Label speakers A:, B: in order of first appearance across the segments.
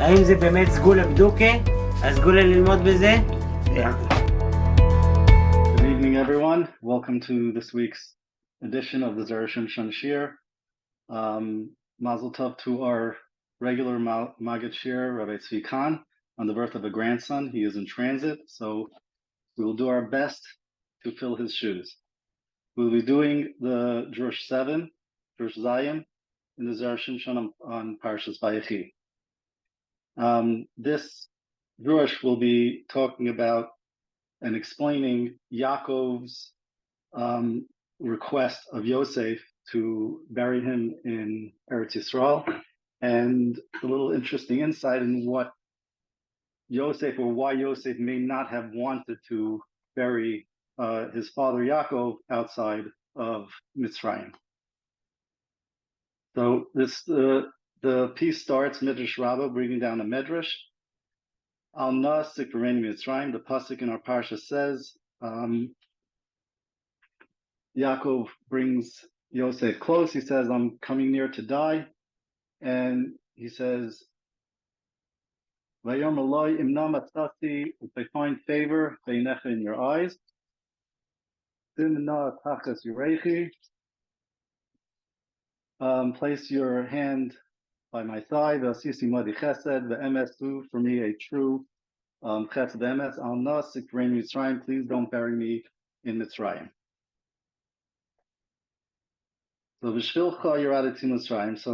A: האם זה באמת סגולה בדוקה? הסגולה ללמוד בזה?
B: Good evening, everyone. Welcome to this week's edition of the Zera Shimshon shiur. Mazel tov to our regular Maggid shiur, Reb Eisenberger, on the birth of a grandson. He is in transit, so we will do our best to fill his shoes. We'll be doing the Drush 7, Drush Zayim, in the Zera Shimshon on Parsha Vayechi. This Drush will be talking about and explaining Yaakov's request of Yosef to bury him in Eretz Yisrael, and a little interesting insight in what Yosef, or why Yosef may not have wanted to bury his father Yaakov outside of Mitzrayim. So this the piece starts Midrash Rabbah, bringing down a Medrash. Al na sikvareni Mitzrayim. The pasuk in our parsha says, Yaakov brings Yosef close. He says, "I'm coming near to die," and he says, "Vayom Eloi imna matzati." If I find favor, veinecha, in your eyes, simna tachas yurechi. Place your hand by my side. V'asisi madi chesed ve'emesu, for me a true chesed emes. Al na sikvareni Mitzrayim. Please don't bury me in Mitzrayim. So V'shvilcha yiradati Mitzrayim. So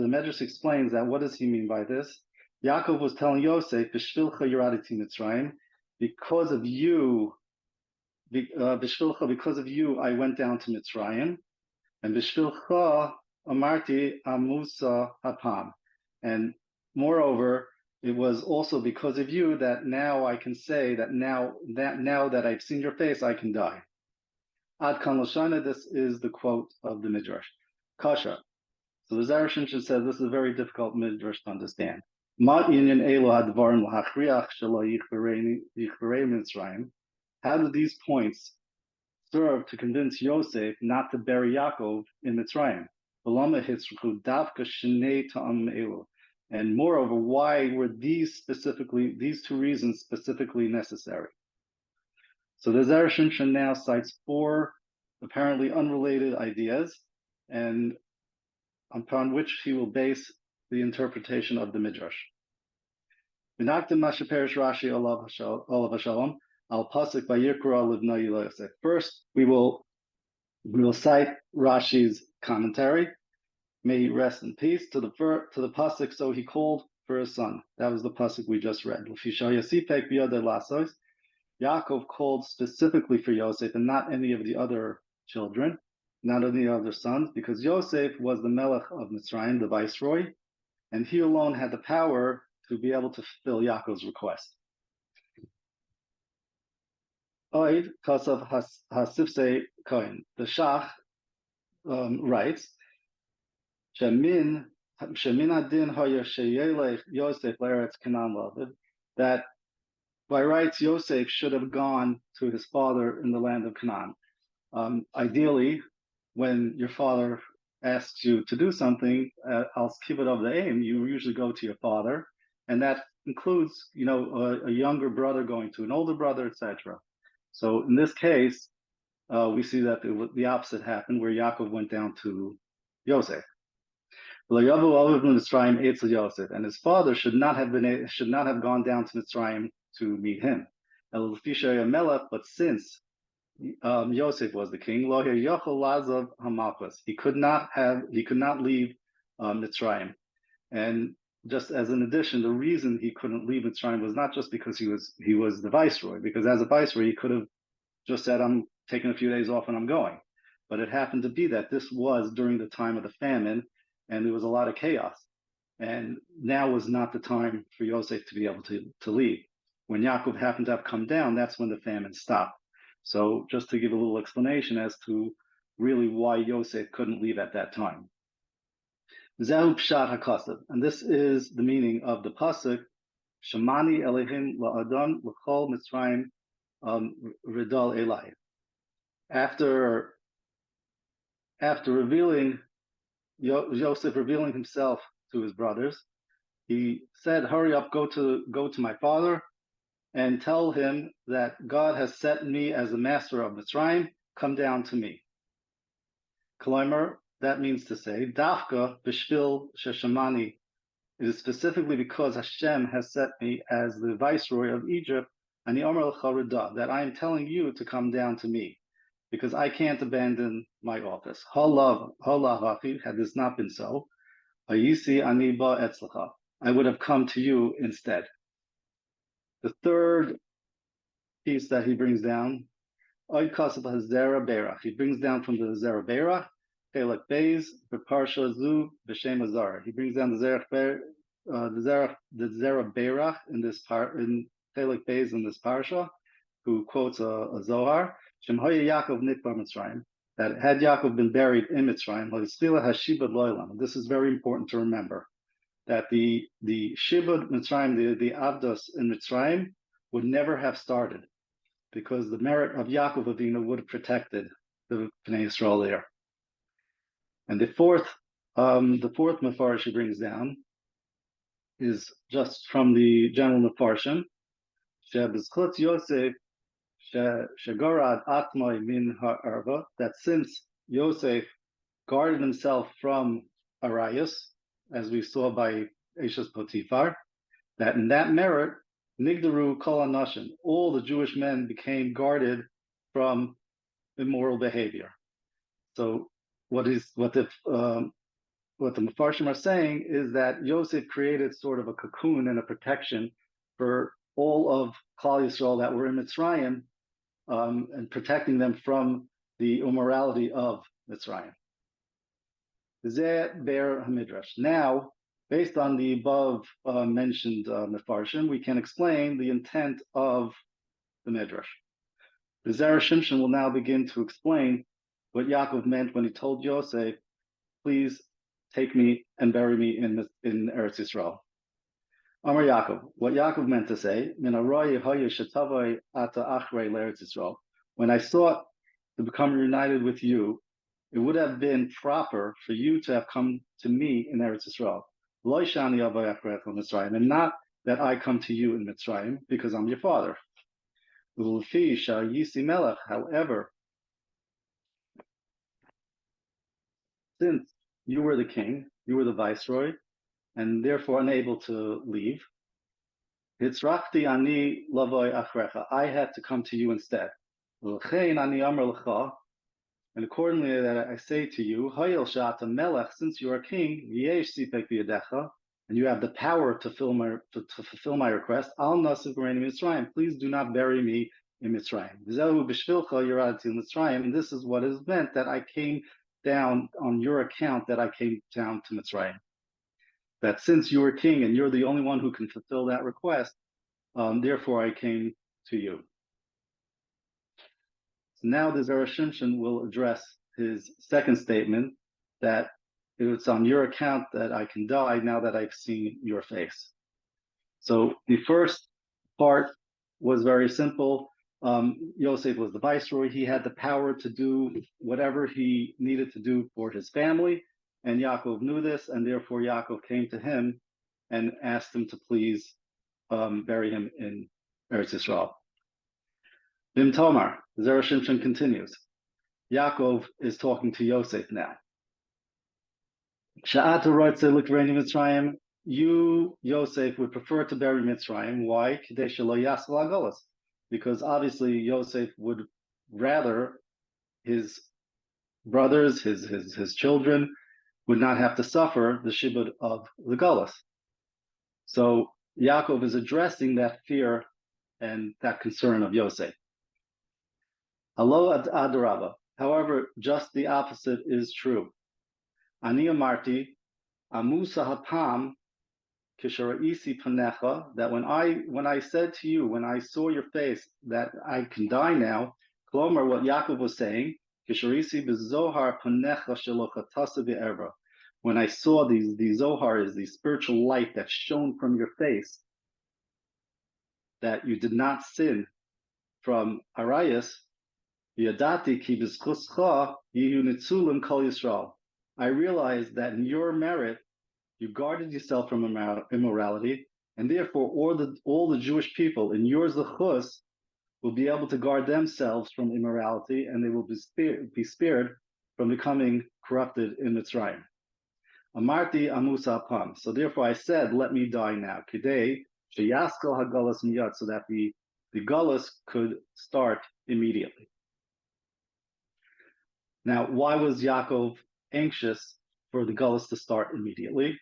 B: the Medrash explains that. What does he mean by this? Yaakov was telling Yosef, V'shvilcha yiradati Mitzrayim, because of you, V'shvilcha, because of you, I went down to Mitzrayim, and V'shvilcha amarti amusa hapam, and moreover, it was also because of you that now I can say that now that I've seen your face, I can die. Ad kan Lashana, this is the quote of the Midrash. Kasha. So the Zera Shimshon says this is a very difficult Midrash to understand. How do these points serve to convince Yosef not to bury Yaakov in Mitzrayim? And moreover, why were these two reasons specifically necessary? So the Zera Shimshon now cites four apparently unrelated ideas, and upon which he will base the interpretation of the Midrash. First, we will cite Rashi's commentary. May he rest in peace, to the pasuk. So he called for his son. That was the pasuk we just read. Yaakov called specifically for Yosef and not any of the other children, not any other sons, because Yosef was the Melech of Mitzrayim, the viceroy, and he alone had the power to be able to fulfill Yaakov's request. Oid Kasav Hasifse Kohen. The Shach writes, Shemin Adin Haya Sheyelech Yosef Leretz Canaan Lavid, that by rights, Yosef should have gone to his father in the land of Canaan. Ideally, when your father asks you to do something, I'll keep it of the aim, you usually go to your father, and that includes, a younger brother going to an older brother, etc. So in this case, we see that the opposite happened, where Yaakov went down to Yosef. And his father should not have gone down to Mitzrayim to meet him. But since Yosef was the king, he could not leave Mitzrayim. And just as an addition, the reason he couldn't leave Mitzrayim was not just because he was the viceroy, because as a viceroy he could have just said, I'm taking a few days off and I'm going. But it happened to be that this was during the time of the famine, and there was a lot of chaos. And now was not the time for Yosef to be able to leave. When Yaakov happened to have come down, that's when the famine stopped. So just to give a little explanation as to really why Yosef couldn't leave at that time. Zehu pshat hakasav, and this is the meaning of the pasuk, Shamani Elohim la'adon l'chol Mitzrayim ridal elai. After revealing Yosef revealing himself to his brothers, he said, hurry up, go to my father and tell him that God has set me as the master of Mitzrayim, come down to me. Kolomer, that means to say, Dafka b'shvil sheshamani. It is specifically because Hashem has set me as the viceroy of Egypt, ani omer l'cha that I am telling you to come down to me, because I can't abandon my office. Halav hachi, had this not been so, hayisi ani ba etzlacha, I would have come to you instead. The third piece that he brings down, Oid Kasab has Zera Berach. He brings down from the Zera Berach, Chelek Beis, the Parsha Zu, B'Shem Azar. He brings down the Zera Berach in this in Chelek Beis in this Parsha, who quotes a Zohar, Shem Hoya Yaakov Nikbar Mitzrayim, that had Yaakov been buried in Mitzrayim, Hashibad Loilam. This is very important to remember, that the Shibud Mitzrayim, the Avdos in Mitzrayim, would never have started, because the merit of Yaakov Avinu would have protected the Bnei Yisrael there. And the fourth Mefarsh he brings down is just from the general Mefarshim, Shebizchut Yosef Shegorad Atmai Min Ha'arva, that since Yosef guarded himself from Arayas, as we saw by Eshes Potiphar, that in that merit, Nigdaru Kol Anashim, all the Jewish men became guarded from immoral behavior. So what the Mefarshim are saying is that Yosef created sort of a cocoon and a protection for all of Klal Yisrael that were in Mitzrayim, and protecting them from the immorality of Mitzrayim. Zeh Ber HaMidrash. Now, based on the above mentioned Mefarshim, we can explain the intent of the Midrash. The Zera Shimshon will now begin to explain what Yaakov meant when he told Yosef, please take me and bury me in Eretz Yisrael. Amar Yaakov, what Yaakov meant to say, when I sought to become united with you, it would have been proper for you to have come to me in Eretz Yisrael. And not that I come to you in Mitzrayim, because I'm your father. However, since you were the king, you were the viceroy, and therefore unable to leave, I had to come to you instead. And accordingly, that I say to you, since you are king, and you have the power to fulfill my request, please do not bury me in Mitzrayim. And this is what is meant, that I came down on your account, that I came down to Mitzrayim. That since you are king and you're the only one who can fulfill that request, therefore I came to you. So now the Zera Shimshon will address his second statement, that it's on your account that I can die now that I've seen your face. So the first part was very simple. Yosef was the viceroy. He had the power to do whatever he needed to do for his family, and Yaakov knew this, and therefore Yaakov came to him and asked him to please bury him in Eretz Yisrael. Bim Tomar, Zera Shimshon continues. Yaakov is talking to Yosef now. Sha'ata roitze l'kreini Mitzrayim. You, Yosef, would prefer to bury Mitzrayim. Why? Kidei shelo yasel ha'golos. Because obviously Yosef would rather his brothers, his children, would not have to suffer the shibud of the Golos. So Yaakov is addressing that fear and that concern of Yosef. Halo adarabba. However, just the opposite is true. Ani amarti, amusa hapam, kishara'isi panecha, that when I said to you, when I saw your face, that I can die now, Klomer, what Yaakov was saying, kisharisi bezohar panecha shelochatasa be'erva. When I saw the Zohar is the spiritual light that shone from your face, that you did not sin from Arayas, Yadati ki b'zchuscha yihu nitzulim kol Yisrael. I realized that in your merit, you guarded yourself from immorality, and therefore all the Jewish people in your zechus will be able to guard themselves from immorality, and they will be spared from becoming corrupted in Mitzrayim. Amarti amusa apam. So therefore I said, let me die now. Kidei sheyaskel hagalas miyad, so that the galus could start immediately. Now, why was Yaakov anxious for the galus to start immediately?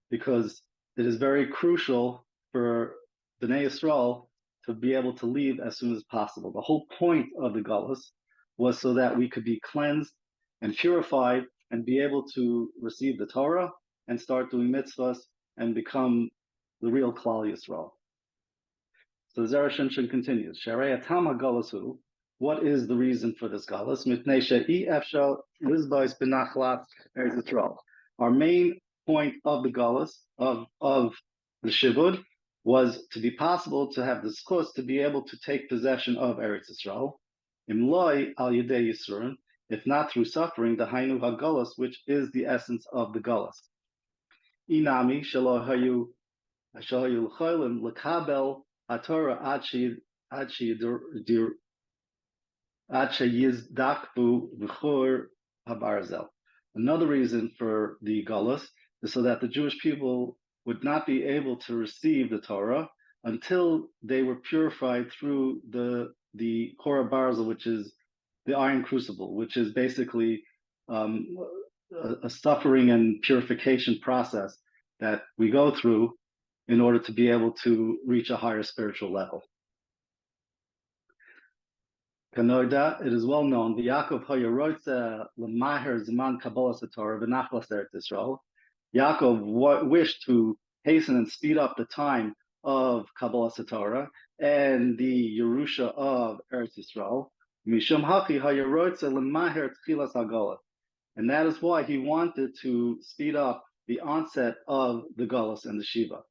B: Because it is very crucial for Bnei Yisrael to be able to leave as soon as possible. The whole point of the galus was so that we could be cleansed and purified and be able to receive the Torah and start doing mitzvahs and become the real Klal Yisrael. So Zera Shimshon continues, Sharei atam hagalasu. What is the reason for this galus? Mipnei she'i efshal lizbais benachlat Eretz Yisrael. Our main point of the galus, of the shibud, was to be possible to have the zchus to be able to take possession of Eretz Yisrael. Imloi al yedei yisurin, if not through suffering, the hainu hagalus, which is the essence of the galus. Inami shelo hayu l'cholim l'kabel haTorah ad sheyizdakvu v'chur habarzel. Another reason for the galus is so that the Jewish people would not be able to receive the Torah until they were purified through the Korah Barzel, which is the iron crucible, which is basically a suffering and purification process that we go through in order to be able to reach a higher spiritual level. Kanoida, it is well known, the Yaakov Hayaroitza Lamaher Zaman Kabbalah Torah V'Nachlas Eretz Yisrael. Yaakov wished to hasten and speed up the time of Kabbalah Torah and the Yerusha of Eretz Yisrael. Mishum Haki Hayaroitza Lamaher Tchilas Hagolah. And that is why he wanted to speed up the onset of the Galus and the Shiva.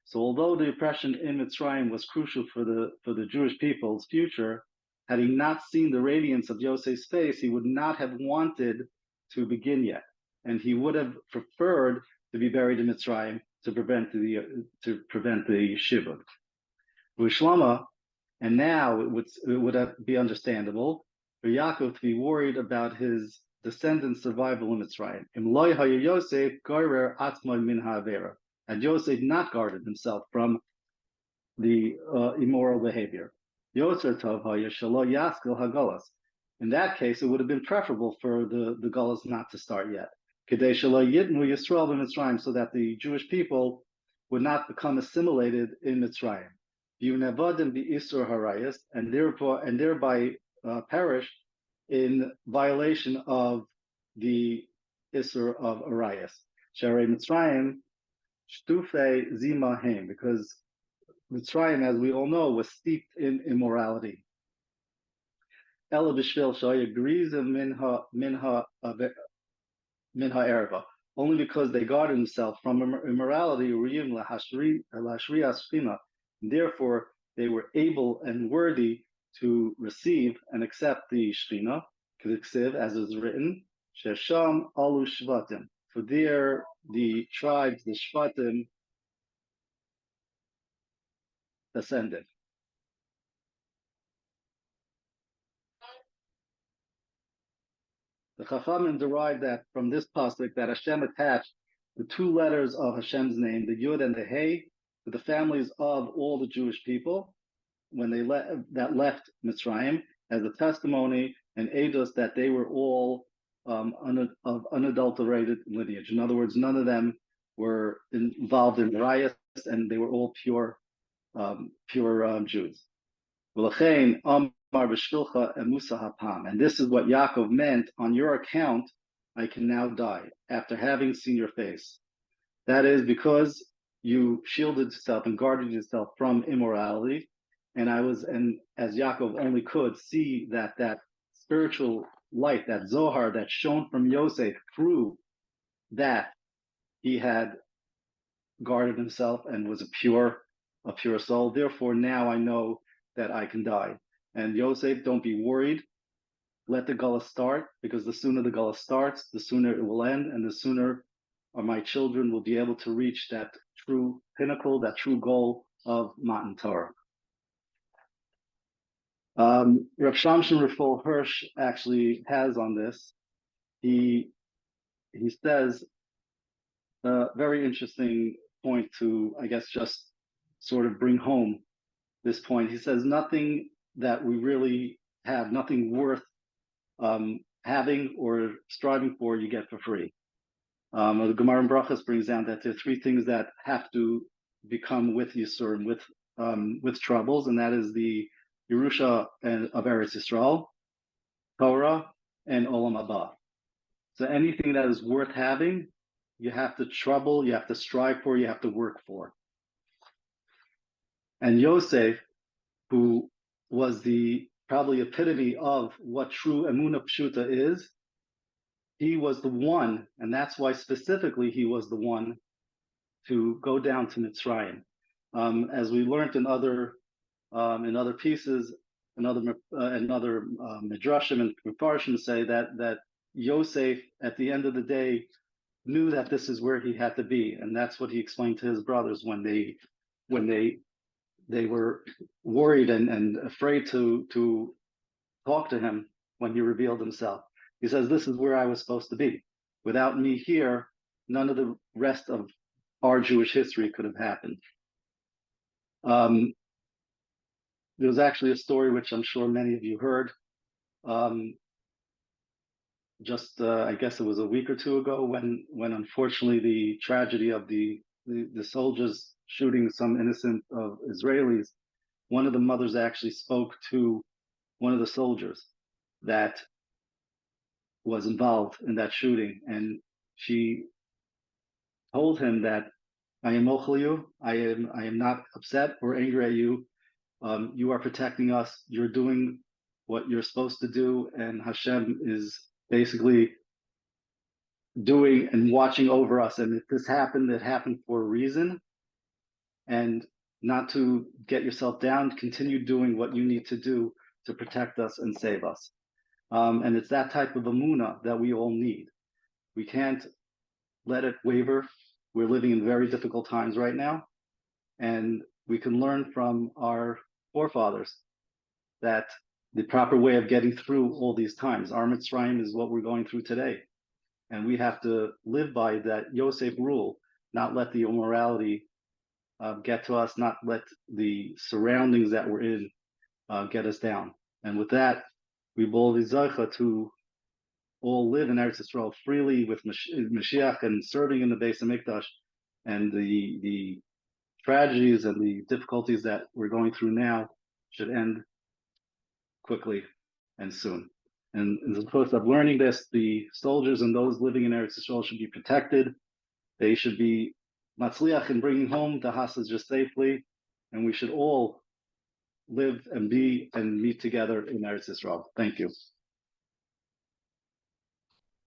B: So although the oppression in Mitzrayim was crucial for the Jewish people's future, had he not seen the radiance of Yosef's face, he would not have wanted to begin yet. And he would have preferred to be buried in Mitzrayim to prevent the Shiva. Shlama, and now it would be understandable for Yaakov to be worried about his descendants' survival in Mitzrayim. Imloi haya Yosef gorer atzmoi min ha'avera. Had Yosef not guarded himself from the immoral behavior. Yoser tov haya shelo yaskel hagalas. In that case, it would have been preferable for the galus not to start yet. Kedei shelo yidnu Yisrael b'Mitzrayim, so that the Jewish people would not become assimilated in Mitzrayim. Yunevadim b'isur harayas, and thereby perish in violation of the isur of arayas. Sharei Mitzrayim shtufe zimahem, because Mitzrayim, as we all know, was steeped in immorality. Ela b'shvil shaya griza minha erva. Only because they guarded themselves from immorality, therefore they were able and worthy to receive and accept the Shechina, as is written, Shesham alu shvatim. For there the tribes, the Shvatim, ascended. The Chachamim derived that from this pasuk that Hashem attached the two letters of Hashem's name, the Yud and the Hey, to the families of all the Jewish people when they left Mitzrayim, as a testimony and eidos that they were all of unadulterated lineage. In other words, none of them were involved in riots, and they were all pure Jews. And this is what Yaakov meant, on your account, I can now die, after having seen your face. That is because you shielded yourself and guarded yourself from immorality. And as Yaakov only could see that spiritual light, that Zohar that shone from Yosef, proved that he had guarded himself and was a pure soul. Therefore, now I know that I can die. And Yosef, don't be worried. Let the Gullah start, because the sooner the Gullah starts, the sooner it will end, and the sooner or my children will be able to reach that true pinnacle, that true goal of Matan Torah. Reb Shamshon Rifol Hirsch actually has on this. He says a very interesting point to, I guess, just sort of bring home this point. He says nothing that we really have, nothing worth having or striving for, you get for free. The Gemara in Brachas brings down that there are three things that have to become with Yisur and with troubles, and that is the Yerusha of Eretz Yisrael, Torah, and Olam Haba. So anything that is worth having, you have to trouble, you have to strive for, you have to work for. And Yosef, who was the probably epitome of what true Emunah Pshuta is, he was the one, and that's why specifically he was the one to go down to Mitzrayim. As we learned in other pieces, another midrashim and Parshim say that Yosef, at the end of the day, knew that this is where he had to be, and that's what he explained to his brothers when they were worried and afraid to talk to him when he revealed himself. He says, "This is where I was supposed to be. Without me here, none of the rest of our Jewish history could have happened." There was actually a story which I'm sure many of you heard. I guess it was a week or two ago when unfortunately the tragedy of the soldiers shooting some innocent Israelis, one of the mothers actually spoke to one of the soldiers that was involved in that shooting, and she told him that I am ochel you, I am not upset or angry at you. You are protecting us. You're doing what you're supposed to do, and Hashem is basically doing and watching over us. And if this happened, it happened for a reason. And not to get yourself down, continue doing what you need to do to protect us and save us. And it's that type of emunah that we all need. We can't let it waver. We're living in very difficult times right now. And we can learn from our forefathers that the proper way of getting through all these times, our Mitzrayim is what we're going through today. And we have to live by that Yosef rule, not let the immorality get to us, not let the surroundings that we're in get us down. And with that, we will be zeicha to all live in Eretz Yisrael freely with Mashiach and serving in the Beis Hamikdash, and the tragedies and the difficulties that we're going through now should end quickly and soon. And in the process of learning this, the soldiers and those living in Eretz Yisrael should be protected. They should be matzliach in bringing home the hostages safely, and we should all live and be and meet together in Eretz Yisrael. Thank you.